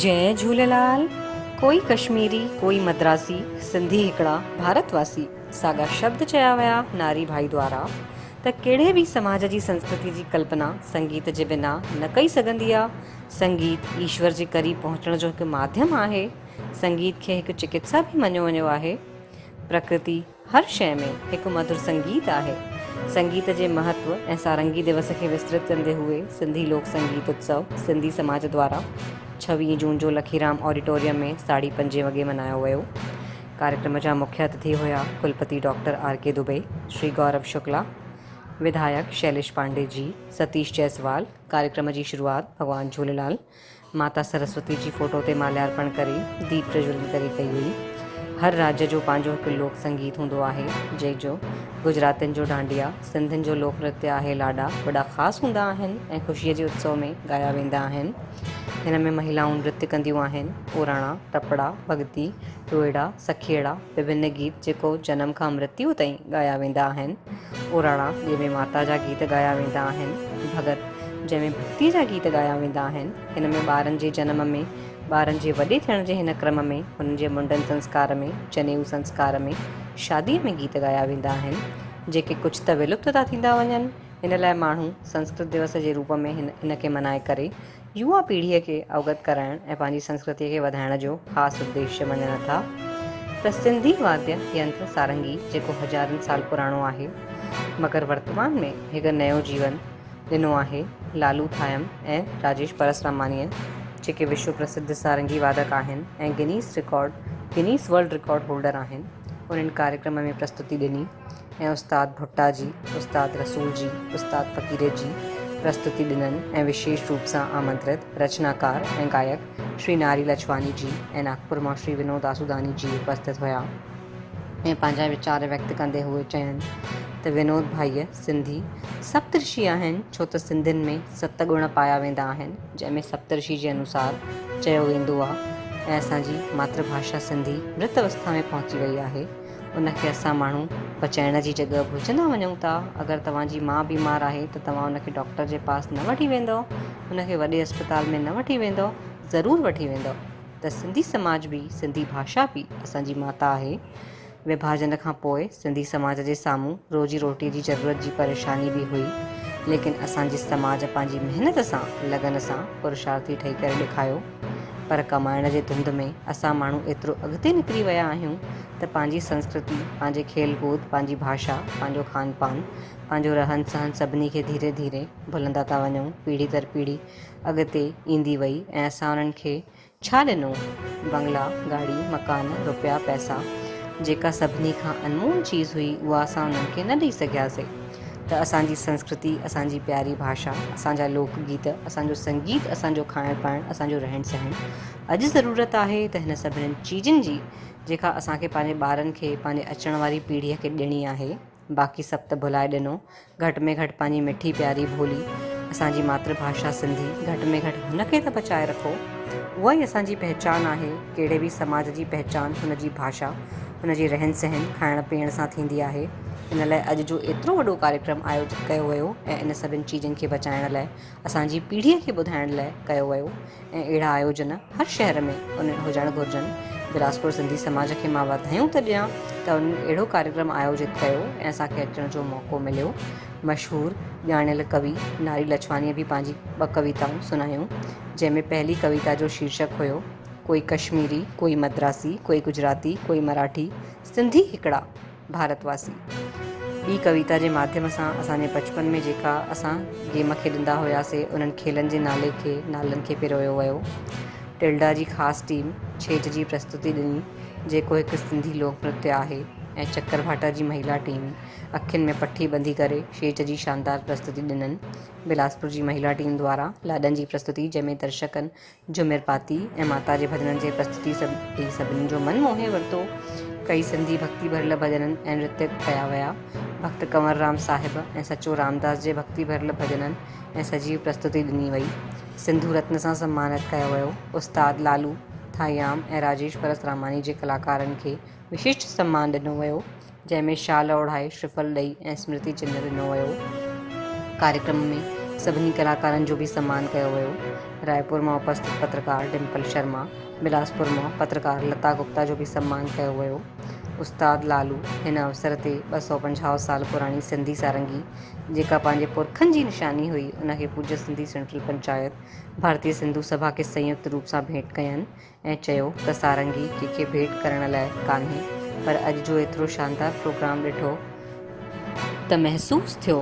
जय झूलेलाल। कोई कश्मीरी, कोई मद्रासी, सिंधी हिकिड़ा भारतवासी साॻा शब्द चया विया नारी भाई द्वारा त कहिड़े बि समाज जी संस्कृति जी कल्पना संगीत जे बिना न कई सघंदी आहे। संगीत ईश्वर जे क़रीब पहुचण जो हिकु माध्यम आहे। संगीत खे हिकु चिकित्सा बि मञियो वञो आहे। प्रकृति हर शइ में हिकु मधुर संगीत आहे। संगीत जे महत्व ऐं सारंगी दिवस खे विस्तृत कंदे हुए सिंधी लोक संगीत उत्सव सिंधी समाज द्वारा 26 जून जो लखीराम ऑडिटोरियम में 5:30 वॻे मल्हायो वियो। कार्यक्रम जा मुख्य अतिथि हुआ कुलपति डॉक्टर R.K. दुबे, श्री गौरव शुक्ला, विधायक शैलेश पांडे जी, सतीश जायसवाल। कार्यक्रम जी शुरुआत भगवान झूलेलाल माता सरस्वती जी फोटो ते माल्यार्पण करे दीप प्रज्वलित करे कई हुई। हर राज्य जो पंहिंजो हिकु लोक संगीत हूंदो आहे, जंहिंजो गुजरातियुनि जो डांडिया, सिंधियुनि जो लोक नृत्य आहे लाॾा वॾा ख़ासि हूंदा आहिनि ऐं ख़ुशीअ जे उत्सव में ॻाया वेंदा आहिनि। हिन में महिलाऊं नृत्य कंदियूं आहिनि। पुराणा, टपड़ा, भॻती, टोएड़ा, सखिएड़ा, विभिन्न गीत जेको जनम खां मृत्यु ताईं ॻाया वेंदा आहिनि। पुराणा जंहिंमें माता जा गीत ॻाया वेंदा आहिनि। भॻत जंहिंमें भक्ति जा गीत ॻाया वेंदा आहिनि। हिन में ॿारनि जे जनम में, ॿारनि जे वॾे थियण जे हिन क्रम में, हुननि जे मुंडन संस्कार में, जनेऊ संस्कार में, शादीअ में गीत ॻाया वेंदा आहिनि जेके कुझु त विलुप्त था थींदा वञनि। हिन लाइ माण्हू संस्कृत दिवस जे रूप में हिन खे मल्हाए करे युवा पीढ़ीअ खे अवगत कराइण ऐं पंहिंजी संस्कृतीअ खे वधाइण जो ख़ासि उद्देश्य मञनि था। त सिंधी वाद्य यंत्र सारंगी जेको हज़ारनि साल पुराणो आहे, मगर वर्तमान में हिकु नयो जीवन ॾिनो आहे लालू थायम ऐं राजेश परसरामानीअ, जेके विश्व प्रसिद्ध सारंगी वादक आहिनि ऐं गिनीस वर्ल्ड रिकॉर्ड होल्डर आहिनि। उन्हनि कार्यक्रम में प्रस्तुति ॾिनी ऐं उस्ताद भुट्टा जी, उस्ताद रसूल जी, उस्ताद फ़क़ीर जी प्रस्तुति ॾिननि ऐं विशेष रूप सां आमंत्रित रचनाकार ऐं गायक श्री नारी लछवानी जी ऐं नागपुर मां श्री विनोद आसूदानी जी उपस्थित हुआ ऐं पंहिंजा वीचार व्यक्त कंदे हुए चयनि त विनोद भाईअ सिंधी सप्तऋषि आहिनि, छो त सिंधियुनि में 7 गुण पाया वेंदा आहिनि, जंहिंमें सप्तऋषि जे अनुसार चयो वेंदो आहे। ऐं असांजी मातृभाषा सिंधी मृत अवस्था में पहुची वई आहे। उनखे असां माण्हू बचाइण जी जॻह भुलिजंदा वञूं था। अगरि तव्हांजी माउ बीमार आहे त तव्हां उनखे डॉक्टर जे पास न वठी वेंदव, उनखे वॾे अस्पताल में न वठी वेंदव, ज़रूरु वठी वेंदव। त सिंधी समाज बि, सिंधी भाषा बि असांजी माता आहे। विभाजन खां पोइ सिंधी समाज जे साम्हूं रोजी रोटीअ जी ज़रूरत जी परेशानी बि हुई, लेकिन असांजे समाज पंहिंजी महिनत सां, लगन सां पुरुषार्थी ठही करे ॾेखारियो। पर कमाइण जे धुंध में असां माण्हू एतिरो अॻिते निकिरी विया आहियूं त पंहिंजी संस्कृति, पंहिंजे खेल कूद, पंहिंजी भाषा, पंहिंजो खान पान, पंहिंजो रहन सहन सभिनी खे धीरे धीरे भुलंदा था वञूं। पीढ़ी दर पीढ़ी अॻिते ईंदी वई ऐं असां उन्हनि खे छा ॾिनो? बंगला, गाड़ी, मकान, रुपया, पैसा, जेका सभिनी खां अनमोल चीज़ हुई, उहा असां उन्हनि खे न ॾेई सघियासीं। त असांजी संस्कृति, असांजी प्यारी भाषा, असांजा लोकगीत, असांजो संगीत, असांजो खाइण पाइण, असांजो रहन सहन अॼु ज़रूरत आहे त हिन सभिनीनि चीज़ुनि जी जेका असांखे पंहिंजे ॿारनि खे, पंहिंजे अचण वारी पीढ़ीअ खे ॾियणी आहे। बाक़ी सभु त भुलाए ॾिनो। घटि में घटि पंहिंजी मिठी प्यारी ॿोली, असांजी मातृभाषा सिंधी, घटि में घटि हुनखे त बचाए रखो। उहा ई असांजी पहचान आहे। कहिड़े बि समाज जी पहचान हुनजी भाषा, हुनजी रहन सहन, खाइण पीअण सां थींदी आहे। इन लाइ अॼु जो एतिरो वॾो कार्यक्रम आयोजित कयो वियो ऐं इन सभिनि चीज़ुनि खे बचाइण लाइ, असांजी पीढ़ीअ खे ॿुधाइण लाइ कयो वियो। ऐं अहिड़ा आयोजन हर शहर में हुजणु घुरिजनि। बिलासपुर सिंधी समाज खे मां वाधायूं थी ॾियां त उन्हनि अहिड़ो कार्यक्रम आयोजित कयो ऐं असांखे अचण जो मौक़ो मिलियो। मशहूरु ॼाणियल कवि नारी लछवानीअ बि पंहिंजी 2 कविताऊं सुनायूं, जंहिंमें पहली कविता जो शीर्षक हुयो कोई कश्मीरी, कोई मद्रासी, कोई गुजराती, कोई मराठी, सिंधी हिकिड़ा भारतवासी। ॿी कविता जे माध्यम सां असांजे बचपन में जेका असां गेम खेॾंदा हुआसीं, उन्हनि खेलनि जे नालनि खे पिरोयो वियो। टिल्डा जी ख़ासि टीम छेज जी प्रस्तुति ॾिनी, जेको हिकु सिंधी लोक नृत्य आहे। ऐं चक्कर भाटा जी महिला टीम अखियुनि में पठी ॿंधी करे छेज जी शानदार प्रस्तुति ॾिननि। बिलासपुर जी महिला टीम द्वारा लाॾनि जी प्रस्तुति, जंहिंमें दर्शकनि जुमिर पाती ऐं माता जे भॼननि जे प्रस्तुति सभिनी जो मन मोहे वरितो। कई सिंधी भक्ति भरियल भॼननि ऐं नृत्य कया विया। भक्त कंवरराम साहिब ऐं सचो रामदास जे भक्ति भरियल भॼननि ऐं सजीव प्रस्तुति ॾिनी वई। सिंधु रत्न सां सम्मानित कयो वियो। उस्ताद लालू थायाम ऐं राजेश परसरामानी जे कलाकारनि खे विशिष्ट सम्मान ॾिनो वियो, जंहिंमें शाल ओढ़ाए, श्रीफल ॾेई ऐं स्मृति चिन्ह ॾिनो वियो। कार्यक्रम में सभिनी कलाकारनि जो बि सम्मान कयो वियो। रायपुर मां उपस्थित पत्रकार डिम्पल शर्मा, बिलासपुर मां पत्रकार लता गुप्ता जो बि सम्मान कयो वियो। उस्ताद लालू हिन अवसर ते 250 साल पुराणी सिंधी सारंगी जेका पंहिंजे पुरखनि जी निशानी हुई उनखे पूज्य सिंधी सेंट्रल पंचायत भारतीय सिंधु सभा खे संयुक्त रूप सां भेंट कयनि ऐं चयो त सारंगी कंहिंखे भेंट करण लाइ कान्हे, पर अॼु जो एतिरो शानदार प्रोग्राम ॾिठो त महसूसु थियो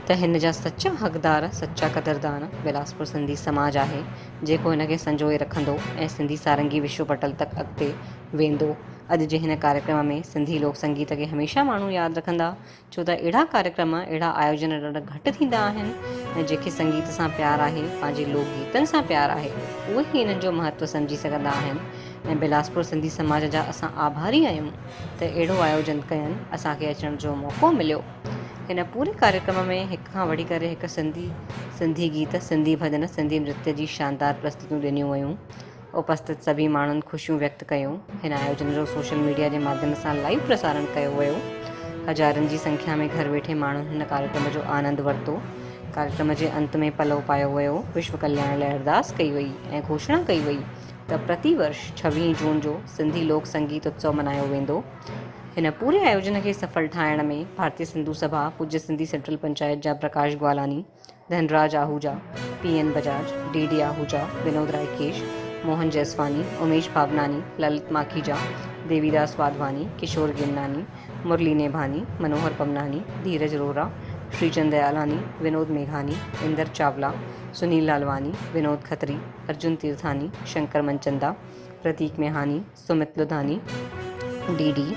त हिन जा सचा हक़दार, सचा क़दरदान बिलासपुर सिंधी समाज आहे जेको हिनखे संजोए रखंदो ऐं सिंधी सारंगी विश्व पटल तक अॻिते वेंदो। अॼु जे हिन कार्यक्रम में सिंधी लोक संगीत खे हमेशह माण्हू यादि रखंदा, छो त अहिड़ा कार्यक्रम, अहिड़ा आयोजन ॾाढा घटि थींदा आहिनि ऐं जंहिंखे संगीत सां प्यारु आहे, पंहिंजे लोक गीतनि सां प्यारु आहे, उहे ई हिननि जो महत्व सम्झी सघंदा आहिनि। ऐं बिलासपुर सिंधी समाज जा असां आभारी आहियूं त अहिड़ो आयोजन कयनि, असांखे अचण जो मौक़ो मिलियो। हिन पूरे कार्यक्रम में हिक खां वठी करे हिकु सिंधी गीत, सिंधी भॼन, सिंधी नृत्य जी शानदार प्रस्तुतियूं ॾिनियूं वयूं। उपस्थित सभी माण्हुनि ख़ुशियूं व्यक्त कयूं। हिन आयोजन जो सोशल मीडिया जे माध्यम सां लाइव प्रसारण कयो वियो। हज़ारनि जी संख्या में घर वेठे माण्हुनि हिन कार्यक्रम जो आनंद वरितो। कार्यक्रम जे अंत में पलव पायो वियो, विश्व कल्याण लाइ अरदास कई वई ऐं घोषणा कई वई त प्रतिवर्ष 26 जून जो सिंधी लोक संगीत उत्सव मल्हायो वेंदो। हिन पूरे आयोजन खे सफल ठाहिण में भारतीय सिंधु सभा, पूज्य सिंधी सेंट्रल पंचायत जा प्रकाश ग्वालानी, धनराज आहूजा, PN बजाज, DD आहूजा, विनोद रायकेश, मोहन जैसवानी, उमेश भावनानी, ललित माखीजा, देवीदास वाधवानी, किशोर गिमनानी, मुरली नेभानी, मनोहर पमनानी, धीरज रोहरा, श्रीचंद दयालानी, विनोद मेघानी, इंदर चावला, सुनील लालवानी, विनोद खत्री, अर्जुन तीर्थानी, शंकर मनचंदा, प्रतीक मेहानी, सुमित लुधानी, DD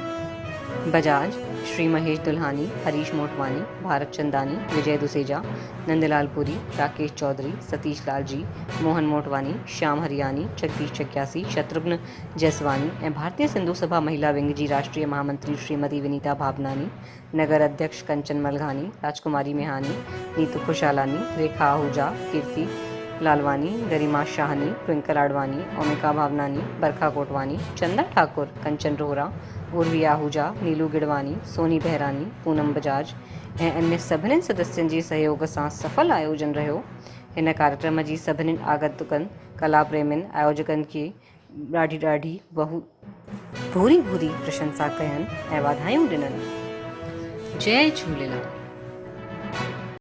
बजाज, श्री महेश दुल्हानी, हरीश मोटवानी, भारत चंदानी, विजय दुसेजा, नंदलाल पुरी, राकेश चौधरी, सतीश लाल जी, मोहन मोटवानी, श्याम हरियानी, जगदीश चक्यासी, शत्रुघ्न जैसवानी ऐं भारतीय सिंधु सभा महिला विंग जी राष्ट्रीय महामंत्री श्रीमती विनीता भावनानी, नगर अध्यक्ष कंचन मलघानी, राजकुमारी मेहानी, नीतू खुशालानी, रेखा आहूजा, कीर्ति लालवानी, गरिमा शाहनी, ट्विंकल आडवानी, ओमिका भावनानी, बरखा कोटवानी, चंदा ठाकुर, कंचन रोहरा, उर्वी आहूजा, नीलू गिडवानी, सोनी बहरानी, पूनम बजाज ऐं अन्य सभिनी सदस्यनि जे सहयोग सां सफल आयोजन रहियो। हिन कार्यक्रम जी सभिनी आगंतुकनि, कला प्रेमियुनि, आयोजकनि खे ॾाढी भूरी प्रशंसा कयनि ऐं वाधायूं ॾिननि। जय झूलेलाल।